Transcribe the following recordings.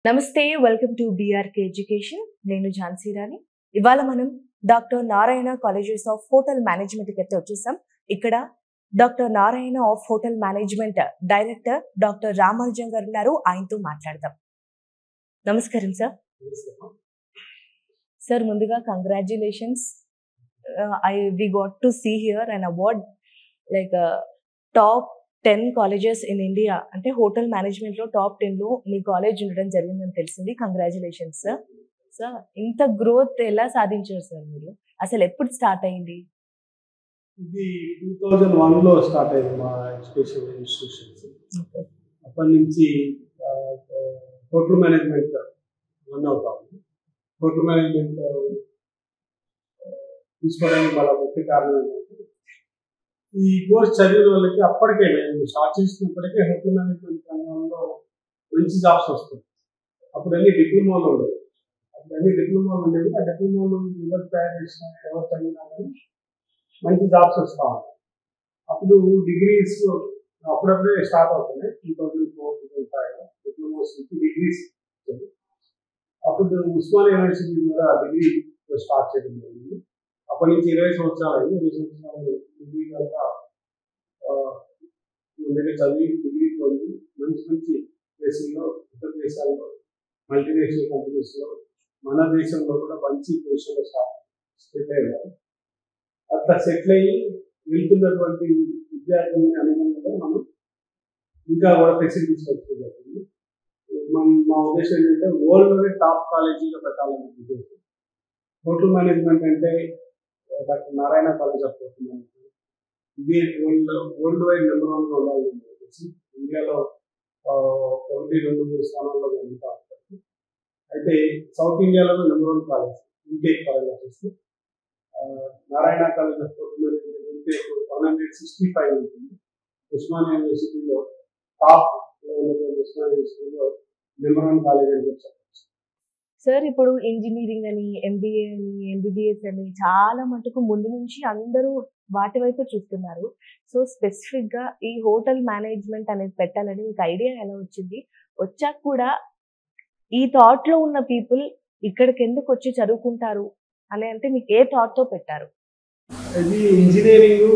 నమస్తే, welcome to BRK education. నేను ఝాన్సీ రాణి. ఇవాళ మనం doctor Narayana colleges of hotel management కి అయితే వచ్చేసాం. ఇక్కడ doctor Narayana of hotel management director doctor Ramanujam గారు ఉన్నారు. ఆయనతో మాట్లాడదాం. నమస్కారం సార్. సార్, ముందుగా congratulations. We got to see here and award like top 10 colleges in India, అంటే హోటల్ మేనేజ్మెంట్ లో టాప్ 10 లో మీ కాలేజ్ ఉండడం జరిగిందని తెలిసింది. Congratulations sir. సార్, ఇంత గ్రోత్ ఎలా సాధించారు సార్ మీరు? అసలు ఎప్పుడు స్టార్ట్ అయింది? ఇది 2001లో స్టార్ట్ అయింది మా ఎడ్యుకేషన్ ఇన్స్టిట్యూషన్స్. అప్పటి నుంచి హోటల్ మేనేజ్మెంట్ రన్ అవుతా ఉంది. హోటల్ మేనేజ్మెంట్ తీసుకోవడానికి వాళ్ళ ముఖ్య కారణం ఏంటంటే, ఈ కోర్స్ చదివిన వాళ్ళకి అప్పటికే మేము స్టార్ట్ చేసినప్పటికే హోటల్ మేనేజ్మెంట్ రంగంలో మంచి జాబ్స్ వస్తుంది. అప్పుడు అన్ని డిప్లొమాలో ఉండేవి. ఆ డిప్లొమాలో ఎవరు తయారు చేసినా ఎవరు చదివినా కానీ మంచి జాబ్స్ వస్తూ ఉంటాయి. అప్పుడు డిగ్రీస్ అప్పుడప్పుడే స్టార్ట్ అవుతున్నాయి. 2004, 2005 డిప్లొమాస్ డిగ్రీస్. అప్పుడు ఉస్మానియా యూనివర్సిటీ కూడా డిగ్రీ స్టార్ట్ చేయడం జరిగింది. అప్పటి నుంచి 20 సంవత్సరాలు అయింది. 20 సంవత్సరాలు డిగ్రీ అంతా ముందుగా చదివి డిగ్రీ పొంది మంచి మంచి ప్లేసుల్లో, ఇతర దేశాల్లో, మల్టీనేషనల్ కంపెనీస్లో, మన దేశంలో కూడా మంచి పొజిషన్లో సెటిల్ అయ్యారు. అట్లా సెటిల్ అయ్యి వెళ్తున్నటువంటి విద్యార్థులని అనుగుణంగా మనం ఇంకా కూడా ఫెసిలిటీస్ పెట్టుకోగలుగుతుంది. మా ఉద్దేశం ఏంటంటే వరల్డ్లోనే టాప్ కాలేజీలో పెట్టాలని ఉద్దేశం. హోటల్ మేనేజ్మెంట్ అంటే doctor Narayana college of hotel management ఇది వరల్డ్ వైడ్ నెంబర్ 1 ఉండాలని చెప్పేసి ఇండియాలో 1, 2, 3 స్థానాల్లో ఉంటా ఉంటుంది. అయితే సౌత్ ఇండియాలో నెంబర్ 1 కాలేజ్ ఇంటేక్ పరంగా చూస్తే Narayana college of hotel management intake 165 ఉంటుంది. ఉస్మానియా యూనివర్సిటీలో టాప్ ఉన్నటువంటి ఉస్మానియా యూనివర్సిటీలో నెంబర్ 1 కాలేజ్ అని చెప్పచ్చు. సార్, ఇప్పుడు ఇంజనీరింగ్ అని, ఎంబీఏ అని, ఎంబీబీఎస్ అని చాలా మటుకు ముందు నుంచి అందరూ వాటి వైపు చూస్తున్నారు. సో స్పెసిఫిక్ గా ఈ హోటల్ మేనేజ్మెంట్ అనేది పెట్టాలని మీకు ఐడియా ఎలా వచ్చింది? వచ్చాక కూడా ఈ థాట్ లో ఉన్న పీపుల్ ఇక్కడికి ఎందుకు వచ్చి చదువుకుంటారు అని అంటే మీకు ఏ థాట్ తో పెట్టారు? ఇది ఇంజనీరింగ్,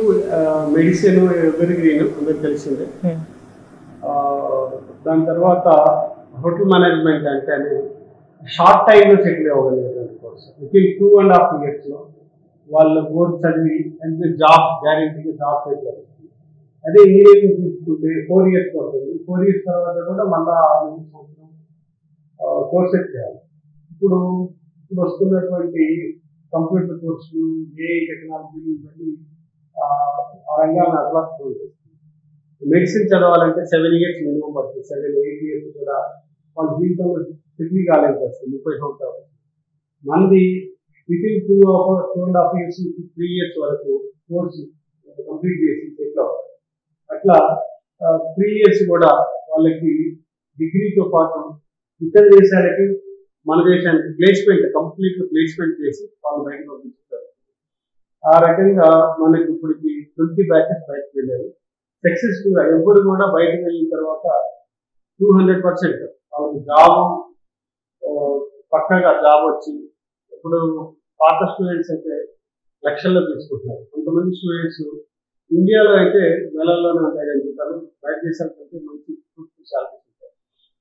మెడిసిన్ ఎవరిగ్రీన్ అందరికి తెలిసిందే. దాని తర్వాత హోటల్ మేనేజ్మెంట్ అంటే షార్ట్ టైంలో సెటిల్ అవ్వగలిగేటువంటి కోర్స్. వితిన్ 2.5 yearsలో వాళ్ళ కోర్స్ చదివి అంటే జాబ్ గ్యారెంటీగా జాబ్ సెటిల్ అవుతుంది. అదే ఇంజనీరింగ్ తీసుకుంటే 4 years పడుతుంది. 4 years తర్వాత కూడా మళ్ళా 5 సంవత్సరం కోర్సెస్ చేయాలి. ఇప్పుడు వస్తున్నటువంటి కంప్యూటర్ కోర్సులు, ఏఐ టెక్నాలజీలు ఇవన్నీ ఆ రంగాన్ని అట్రాక్ట్ ఉంటుంది. మెడిసిన్ చదవాలంటే 7 years మినిమం పడుతుంది. 7-8 years కూడా వాళ్ళ జీవితంలో సెటిల్ కాలేదు వస్తుంది. 30 సంవత్సరాలు. మంది వితిన్ 2.5 years నుంచి 3 years వరకు కోర్సు కంప్లీట్ చేసి సెటిల్ అవ్వాలి. అట్లా 3 years కూడా వాళ్ళకి డిగ్రీతో పాటు ఇతర దేశాలకి, మన దేశానికి ప్లేస్మెంట్ కంప్లీట్ ప్లేస్మెంట్ చేసి వాళ్ళు బయటకు పంపిస్తారు. ఆ రకంగా మనకి ఇప్పటికి 20 batches బయటకు వెళ్ళారు. సక్సెస్ఫుల్గా ఎవరు కూడా బయటకు వెళ్ళిన తర్వాత 200% వాళ్ళకి జాబ్ పక్కగా జాబ్ వచ్చి, ఇప్పుడు పాత స్టూడెంట్స్ అయితే లక్షల్లో తీసుకుంటున్నారు. కొంతమంది స్టూడెంట్స్ ఇండియాలో అయితే నెలల్లోనే ఉంటాయి కానీ జీతాలు, బయట దేశాలకు అయితే మంచి శాలరీస్ ఉంటాయి.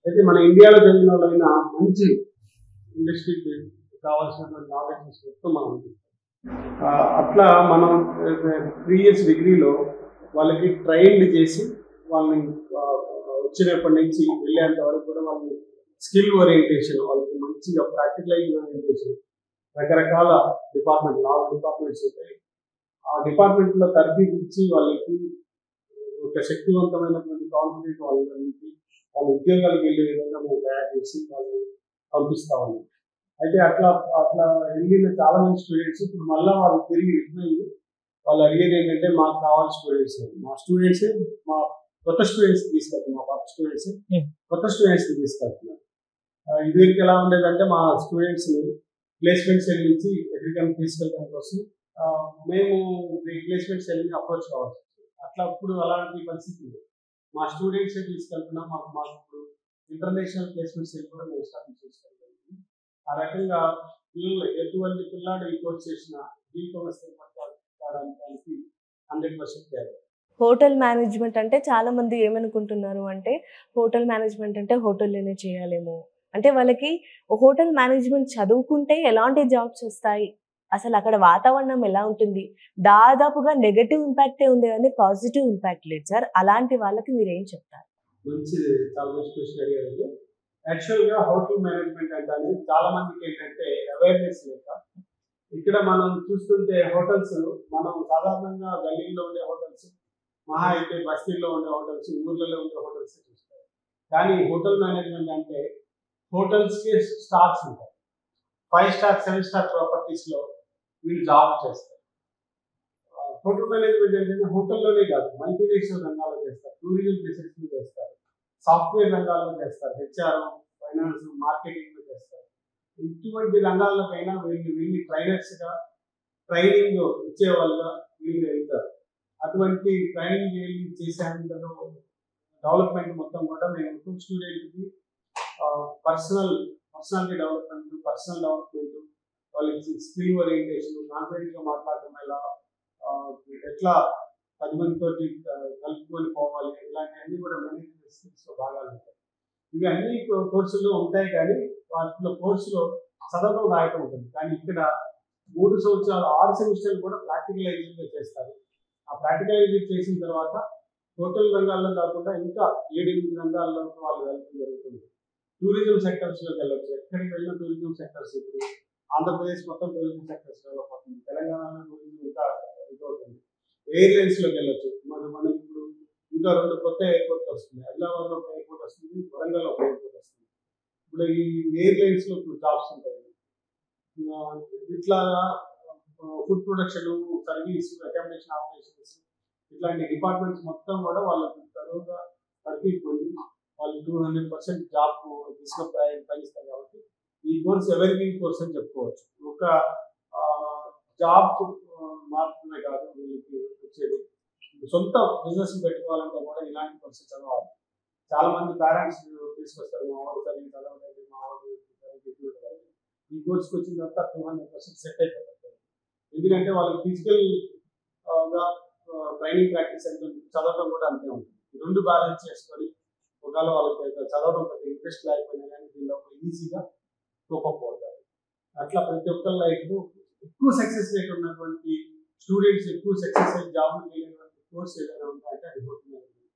అయితే మన ఇండియాలో చదివిన వాళ్ళైనా మంచి ఇండస్ట్రీకి కావాల్సినటువంటి నాలెడ్జ్ మొత్తం మనం అట్లా మనం 3 years డిగ్రీలో వాళ్ళకి ట్రైన్డ్ చేసి వాళ్ళని వచ్చినప్పటి నుంచి వెళ్ళేంత వరకు కూడా వాళ్ళని స్కిల్ ఓరియంటేషన్, వాళ్ళకి మంచిగా ప్రాక్టికలైజ్ ఓరియంటేషన్, రకరకాల 4 డిపార్ట్మెంట్స్ ఉంటాయి. ఆ డిపార్ట్మెంట్లో తరబేతి ఇచ్చి వాళ్ళకి ఒక శక్తివంతమైనటువంటి కాన్ఫిడెంట్ వాళ్ళకి వాళ్ళ ఉద్యోగాలకు వెళ్ళే విధంగా మేము తయారు చేసి వాళ్ళు పంపిస్తా ఉన్నాం. అయితే అట్లా వెళ్ళిన చాలా మంది స్టూడెంట్స్ ఇప్పుడు మళ్ళీ వాళ్ళు తిరిగి రిటర్న్ అయ్యి వాళ్ళు అడిగేది ఏంటంటే మాకు కావాల్సిన స్టూడెంట్స్, మా స్టూడెంట్స్ మా కొత్త స్టూడెంట్స్కి తీసుకెళ్తున్నాం, మా పాత స్టూడెంట్స్ కొత్త స్టూడెంట్స్కి తీసుకెళ్తున్నాం. ఇదివరకు ఎలా ఉండేదంటే మా స్టూడెంట్స్ని ప్లేస్మెంట్ సెల్ నుంచి ఎక్కడికైనా తీసుకెళ్ళడం కోసం మేము ప్లేస్మెంట్ సెల్ని అప్రోచ్ కావాల్సి వచ్చింది. అట్లా ఇప్పుడు అలాంటి పరిస్థితి మా స్టూడెంట్సే తీసుకెళ్తున్నాం. మాకు ఇప్పుడు ఇంటర్నేషనల్ ప్లేస్మెంట్ సెల్ కూడా మేము ఎస్టాబ్లిష్ చేసుకోవడం జరిగింది. ఆ రకంగా పిల్లలు ఎటువంటి పిల్లాడు ఈ కోర్స్ చేసిన జీవితంలో స్థిరపడడానికి 100% తయారు. హోటల్ మేనేజ్మెంట్ అంటే చాలా మంది ఏమనుకుంటున్నారు అంటే హోటల్ మేనేజ్మెంట్ అంటే హోటల్లోనే చేయాలేమో, అంటే వాళ్ళకి హోటల్ మేనేజ్మెంట్ చదువుకుంటే ఎలాంటి జాబ్స్ వస్తాయి, అసలు అక్కడ వాతావరణం ఎలా ఉంటుంది, దాదాపుగా నెగటివ్ ఇంపాక్టే ఉంది కానీ పాజిటివ్ ఇంపాక్ట్ లేదు సార్. అలాంటి వాళ్ళకి మీరు ఏం చెప్తారు? మంచిది, చాలా మంచి క్వశ్చన్ అడిగారు. యాక్చువల్గా హోటల్ మేనేజ్మెంట్ అంటే చాలా మందికి ఏంటంటే అవేర్నెస్ లేక, ఇక్కడ మనం చూస్తుంటే హోటల్స్ మనం సాధారణంగా గల్లీలో ఉండే హోటల్స్, మహా అయితే బస్తీల్లో ఉండే హోటల్స్, ఊర్లలో ఉండే హోటల్స్ చూస్తారు. కానీ హోటల్ మేనేజ్మెంట్ అంటే హోటల్స్కి స్టార్స్ ఉంటాయి. 5 స్టార్ 7 స్టార్ ప్రాపర్టీస్లో వీళ్ళు జాబ్ చేస్తారు. హోటల్ మేనేజ్మెంట్ ఏంటంటే హోటల్లోనే కాదు, మల్టీనేషనల్ రంగాల్లో చేస్తారు, టూరిజం బిజినెస్లో చేస్తారు, సాఫ్ట్వేర్ రంగాల్లో చేస్తారు, హెచ్ఆర్, ఫైనాన్స్, మార్కెటింగ్లో చేస్తారు. ఇటువంటి రంగాల్లోకైనా వీళ్ళు ట్రైనర్స్గా ట్రైనింగ్ ఇచ్చేవాళ్ళుగా వీళ్ళు వెళ్తారు. అటువంటి ట్రైనింగ్ వెళ్ళి చేసేందుకు డెవలప్మెంట్ మొత్తం కూడా మేము స్టూడెంట్కి పర్సనాలిటీ డెవలప్మెంట్, పర్సనల్ డెవలప్మెంట్, వాళ్ళకి స్కిల్ ఓరియంటేషన్, కాన్ఫిడెంట్గా మాట్లాడటం ఎలా, ఎట్లా 10 మందితో కలుపుకొని పోవాలి, ఇలాంటివన్నీ కూడా మేనేజ్మెంట్ స్కిల్స్లో భాగాలు ఉంటాయి. ఇవి అన్ని కోర్సుల్లో ఉంటాయి కానీ వాటిలో కోర్సులో చదవడం రాయటం ఉంటుంది. కానీ ఇక్కడ 3 సంవత్సరాలు 6 సెమిస్టర్లు కూడా ప్రాక్టికలైజింగ్గా చేస్తారు. ఆ ప్రాక్టికలైజింగ్ చేసిన తర్వాత హోటల్ రంగాల్లో కాకుండా ఇంకా 7-8 రంగాల్లో వాళ్ళు వెళ్ళడం జరుగుతుంది. టూరిజం సెక్టర్స్లోకి వెళ్ళొచ్చు. ఎక్కడికి వెళ్ళిన టూరిజం సెక్టర్స్, ఇప్పుడు ఆంధ్రప్రదేశ్ మొత్తం టూరిజం సెక్టర్స్ డెవలప్ అవుతుంది, తెలంగాణలో టూరిజం ఇంకా ఇదవుతుంది. ఎయిర్లైన్స్లోకి వెళ్ళొచ్చు. మనం ఇప్పుడు ఇంకా 2 కొత్త ఎయిర్పోర్ట్ వస్తుంది. హైదరాబాద్లో ఒక ఎయిర్పోర్ట్ వస్తుంది, వరంగల్లో ఒక ఎయిర్పోర్ట్ వస్తుంది. ఇప్పుడు ఈ ఎయిర్లైన్స్లో ఇప్పుడు జాబ్స్ ఉంటాయి. ఇట్లా food production, service, accommodation operations, ఇట్లాంటి డిపార్ట్మెంట్స్ మొత్తం కూడా వాళ్ళకి తరువుగా తరఫీ పొంది వాళ్ళు 200% జాబ్ దిశగా ప్రయాణిస్తారు. కాబట్టి ఈ కోర్స్ ఎవరిగ్రీన్ కోర్స్ అని చెప్పుకోవచ్చు. ఒక జాబ్ మాత్రమే కాదు వీళ్ళకి వచ్చేది, సొంత బిజినెస్ పెట్టుకోవాలంటే కూడా ఇలాంటి కోర్స్ చదవాలి. చాలా మంది పేరెంట్స్ తీసుకొస్తారు, మా వాడు సరిగ్గా చదవలేదు, మా వాడు ఈ కోర్స్కి వచ్చిన తర్వాత 200% సెట్ అయిపోతారు. ఎందుకంటే వాళ్ళకి ఫిజికల్ గా ట్రైనింగ్ ప్రాక్టీస్ అంటే చదవడం కూడా అంతే ఉంటుంది. ఈ 2 బ్యాలెన్స్ చేసుకొని ఒకవేళ వాళ్ళకి చదవడం పెద్ద ఇంట్రెస్ట్ లేకపోయినా కానీ దీనిలో ఈజీగా కోపప్ అవుతారు. అట్లా ప్రతి ఒక్కరి లైఫ్లో ఎక్కువ సక్సెస్ రేట్ ఉన్నటువంటి స్టూడెంట్స్, ఎక్కువ సక్సెస్ రేట్ జాబ్కి వెళ్ళినటువంటి కోర్స్ ఏదైనా ఉంటాయంటే అది హోటల్ మేనేజ్మెంట్.